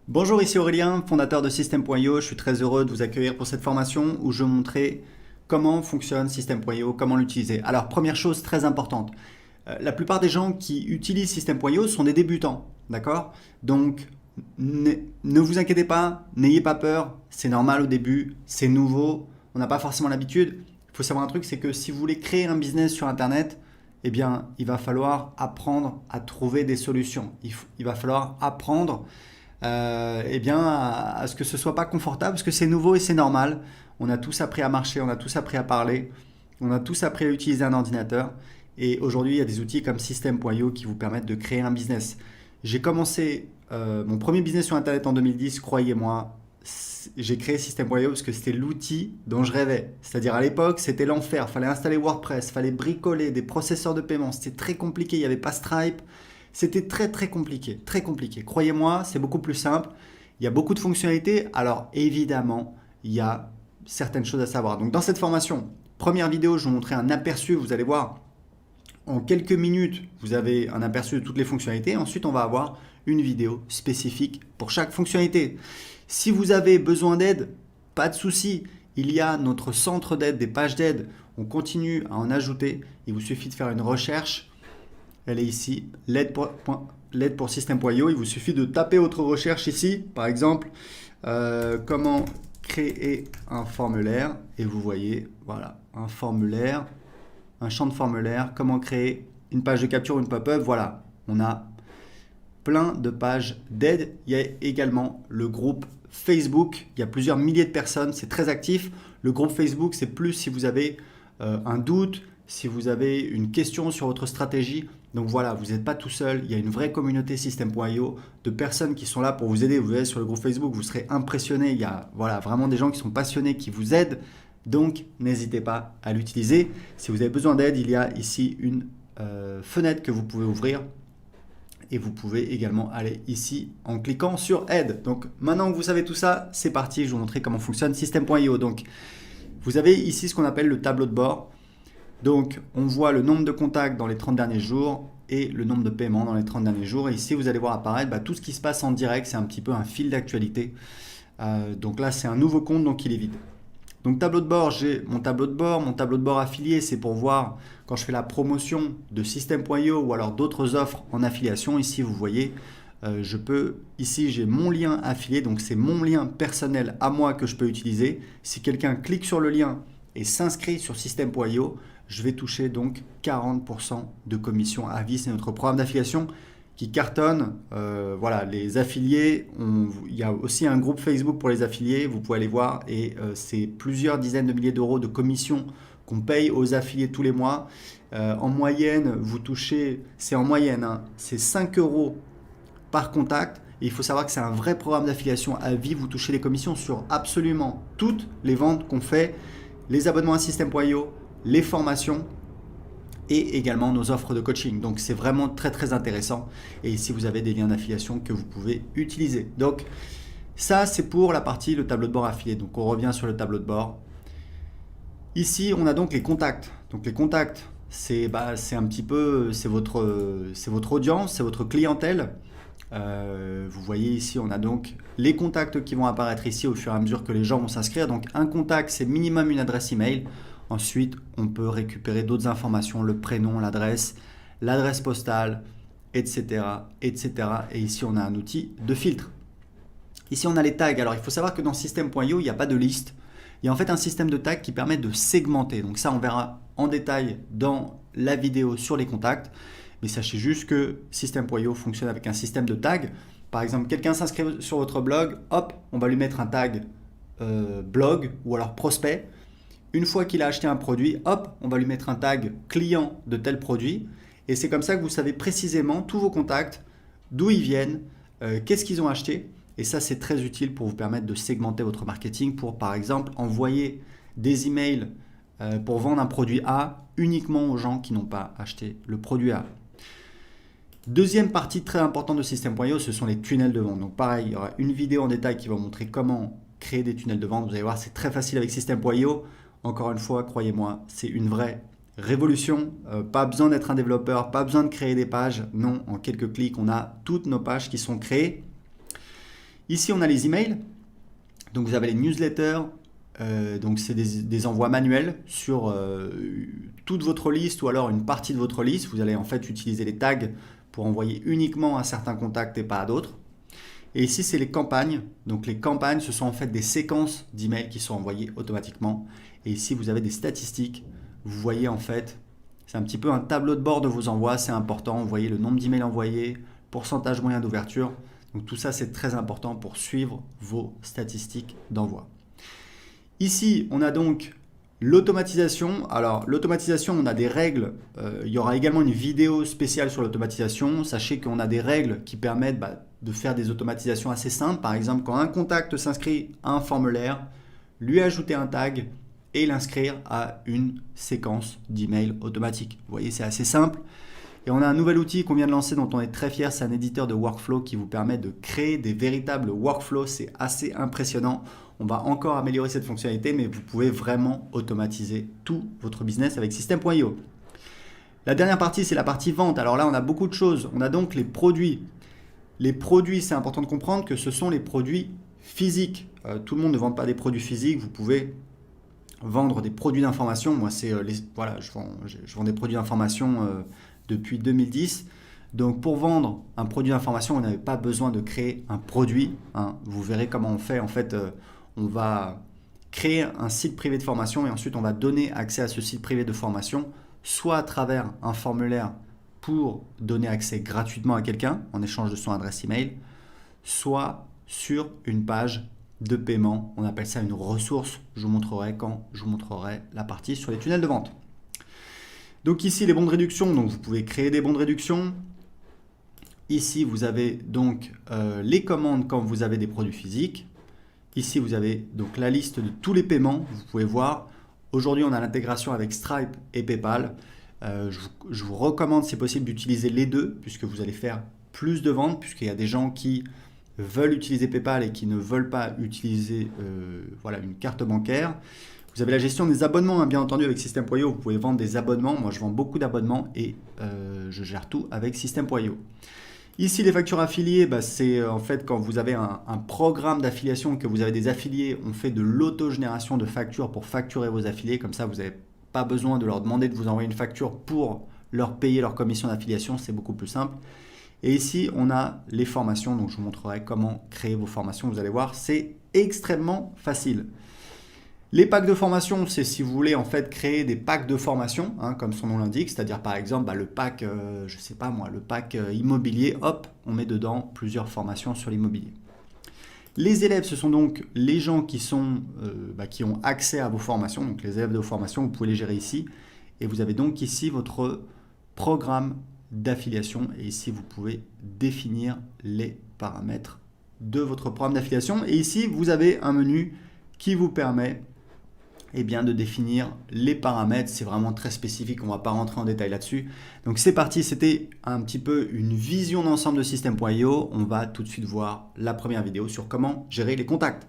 Bonjour, ici Aurélien, fondateur de System.io. Je suis très heureux de vous accueillir pour cette formation où je vais vous montrer comment fonctionne System.io, comment l'utiliser. Alors, première chose très importante, la plupart des gens qui utilisent System.io sont des débutants, d'accord? Donc, ne vous inquiétez pas, n'ayez pas peur, c'est normal au début, c'est nouveau, on n'a pas forcément l'habitude. Il faut savoir un truc, c'est que si vous voulez créer un business sur Internet, eh bien, il va falloir apprendre à trouver des solutions. Il va falloir apprendre eh bien, à ce que ce soit pas confortable, parce que c'est nouveau et c'est normal. On a tous appris à marcher, on a tous appris à parler, on a tous appris à utiliser un ordinateur. Et aujourd'hui, il y a des outils comme System.io qui vous permettent de créer un business. J'ai commencé mon premier business sur Internet en 2010, croyez-moi. J'ai créé System.io parce que c'était l'outil dont je rêvais. C'est-à-dire à l'époque, c'était l'enfer. Il fallait installer WordPress, il fallait bricoler des processeurs de paiement. C'était très compliqué, il n'y avait pas Stripe. C'était très très compliqué, très compliqué. Croyez-moi, c'est beaucoup plus simple. Il y a beaucoup de fonctionnalités. Alors évidemment, il y a certaines choses à savoir. Donc dans cette formation, première vidéo, je vais vous montrer un aperçu. Vous allez voir, en quelques minutes, vous avez un aperçu de toutes les fonctionnalités. Ensuite, on va avoir une vidéo spécifique pour chaque fonctionnalité. Si vous avez besoin d'aide, pas de souci. Il y a notre centre d'aide, des pages d'aide. On continue à en ajouter. Il vous suffit de faire une recherche. Elle est ici, l'aide pour System.io. Il vous suffit de taper votre recherche ici, par exemple, comment créer un formulaire. Et vous voyez, voilà, un formulaire, un champ de formulaire, comment créer une page de capture, une pop-up. Voilà, on a plein de pages d'aide. Il y a également le groupe Facebook. Il y a plusieurs milliers de personnes, c'est très actif. Le groupe Facebook, c'est plus si vous avez un doute, si vous avez une question sur votre stratégie. Donc voilà, vous n'êtes pas tout seul, il y a une vraie communauté System.io de personnes qui sont là pour vous aider. Vous verrez sur le groupe Facebook, vous serez impressionné. Il y a voilà, vraiment des gens qui sont passionnés, qui vous aident. Donc n'hésitez pas à l'utiliser. Si vous avez besoin d'aide, il y a ici une fenêtre que vous pouvez ouvrir. Et vous pouvez également aller ici en cliquant sur aide. Donc maintenant que vous savez tout ça, c'est parti, je vais vous montrer comment fonctionne System.io. Donc vous avez ici ce qu'on appelle le tableau de bord. Donc, on voit le nombre de contacts dans les 30 derniers jours et le nombre de paiements dans les 30 derniers jours. Et ici, vous allez voir apparaître tout ce qui se passe en direct. C'est un petit peu un fil d'actualité. Donc là, c'est un nouveau compte, donc il est vide. Donc, tableau de bord, j'ai mon tableau de bord. Mon tableau de bord affilié, c'est pour voir quand je fais la promotion de System.io ou alors d'autres offres en affiliation. Ici, vous voyez, ici, j'ai mon lien affilié. Donc, c'est mon lien personnel à moi que je peux utiliser. Si quelqu'un clique sur le lien et s'inscrit sur System.io, je vais toucher donc 40% de commission à vie. C'est notre programme d'affiliation qui cartonne. Voilà, les affiliés, il y a aussi un groupe Facebook pour les affiliés, vous pouvez aller voir, et c'est plusieurs dizaines de milliers d'euros de commissions qu'on paye aux affiliés tous les mois. En moyenne, vous touchez, c'est en moyenne, hein, c'est 5 euros par contact. Et il faut savoir que c'est un vrai programme d'affiliation à vie. Vous touchez les commissions sur absolument toutes les ventes qu'on fait, les abonnements à System.io, les formations et également nos offres de coaching. Donc c'est vraiment très très intéressant. Et ici vous avez des liens d'affiliation que vous pouvez utiliser. Donc ça c'est pour la partie le tableau de bord affilié. Donc on revient sur le tableau de bord. Ici on a donc les contacts. Donc les contacts c'est un petit peu c'est votre audience, c'est votre clientèle. Vous voyez ici on a donc les contacts qui vont apparaître ici au fur et à mesure que les gens vont s'inscrire. Donc un contact c'est minimum une adresse email. Ensuite, on peut récupérer d'autres informations, le prénom, l'adresse postale, etc., etc. Et ici, on a un outil de filtre. Ici, on a les tags. Alors, il faut savoir que dans System.io, il n'y a pas de liste. Il y a en fait un système de tags qui permet de segmenter. Donc ça, on verra en détail dans la vidéo sur les contacts. Mais sachez juste que System.io fonctionne avec un système de tags. Par exemple, quelqu'un s'inscrit sur votre blog, hop, on va lui mettre un tag blog ou alors prospect. Une fois qu'il a acheté un produit, hop, on va lui mettre un tag client de tel produit. Et c'est comme ça que vous savez précisément tous vos contacts, d'où ils viennent, qu'est-ce qu'ils ont acheté. Et ça, c'est très utile pour vous permettre de segmenter votre marketing pour, par exemple, envoyer des emails pour vendre un produit A uniquement aux gens qui n'ont pas acheté le produit A. Deuxième partie très importante de System.io, ce sont les tunnels de vente. Donc pareil, il y aura une vidéo en détail qui va vous montrer comment créer des tunnels de vente. Vous allez voir, c'est très facile avec System.io. Encore une fois, croyez-moi, c'est une vraie révolution. Pas besoin d'être un développeur, pas besoin de créer des pages. Non, en quelques clics, on a toutes nos pages qui sont créées. Ici, on a les emails. Donc, vous avez les newsletters. Donc, c'est des envois manuels sur toute votre liste ou alors une partie de votre liste. Vous allez en fait utiliser les tags pour envoyer uniquement à certains contacts et pas à d'autres. Et ici, c'est les campagnes. Donc, les campagnes, ce sont en fait des séquences d'emails qui sont envoyées automatiquement. Et ici, vous avez des statistiques. Vous voyez en fait, c'est un petit peu un tableau de bord de vos envois. C'est important. Vous voyez le nombre d'emails envoyés, pourcentage moyen d'ouverture. Donc, tout ça, c'est très important pour suivre vos statistiques d'envoi. Ici, on a donc l'automatisation. Alors, l'automatisation, on a des règles. Il y aura également une vidéo spéciale sur l'automatisation. Sachez qu'on a des règles qui permettent de faire des automatisations assez simples. Par exemple, quand un contact s'inscrit à un formulaire, lui ajouter un tag et l'inscrire à une séquence d'emails automatique. Vous voyez, c'est assez simple. Et on a un nouvel outil qu'on vient de lancer dont on est très fier. C'est un éditeur de workflow qui vous permet de créer des véritables workflows. C'est assez impressionnant. On va encore améliorer cette fonctionnalité, mais vous pouvez vraiment automatiser tout votre business avec System.io. La dernière partie, c'est la partie vente. Alors là, on a beaucoup de choses. On a donc les produits. Les produits, c'est important de comprendre que ce sont les produits physiques. Tout le monde ne vend pas des produits physiques. Vous pouvez vendre des produits d'information. Moi, je vends des produits d'information depuis 2010. Donc, pour vendre un produit d'information, vous n'avez pas besoin de créer un produit. Vous verrez comment on fait. En fait, on va créer un site privé de formation et ensuite, on va donner accès à ce site privé de formation, soit à travers un formulaire pour donner accès gratuitement à quelqu'un en échange de son adresse email, soit sur une page de paiement. On appelle ça une ressource. Je vous montrerai quand je vous montrerai la partie sur les tunnels de vente. Donc ici, les bons de réduction. Donc vous pouvez créer des bons de réduction. Ici, vous avez donc les commandes quand vous avez des produits physiques. Ici, vous avez donc la liste de tous les paiements. Vous pouvez voir. Aujourd'hui, on a l'intégration avec Stripe et PayPal. Je vous recommande, si possible, d'utiliser les deux puisque vous allez faire plus de ventes, puisqu'il y a des gens qui veulent utiliser PayPal et qui ne veulent pas utiliser une carte bancaire. Vous avez la gestion des abonnements, bien entendu, avec System.io. Vous pouvez vendre des abonnements. Moi, je vends beaucoup d'abonnements et je gère tout avec System.io. Ici, les factures affiliées, c'est en fait quand vous avez un programme d'affiliation, que vous avez des affiliés, on fait de l'autogénération de factures pour facturer vos affiliés. Comme ça, vous n'avez pas besoin de leur demander de vous envoyer une facture pour leur payer leur commission d'affiliation. C'est beaucoup plus simple. Et ici, on a les formations. Donc, je vous montrerai comment créer vos formations. Vous allez voir, c'est extrêmement facile. Les packs de formation, c'est si vous voulez en fait créer des packs de formation, comme son nom l'indique, c'est-à-dire par exemple le pack, le pack immobilier, hop, on met dedans plusieurs formations sur l'immobilier. Les élèves, ce sont donc les gens qui ont accès à vos formations, donc les élèves de vos formations, vous pouvez les gérer ici. Et vous avez donc ici votre programme d'affiliation et ici vous pouvez définir les paramètres de votre programme d'affiliation. Et ici, vous avez un menu qui vous permet de définir les paramètres. C'est vraiment très spécifique, on ne va pas rentrer en détail là-dessus. Donc c'est parti, c'était un petit peu une vision d'ensemble de System.io. On va tout de suite voir la première vidéo sur comment gérer les contacts.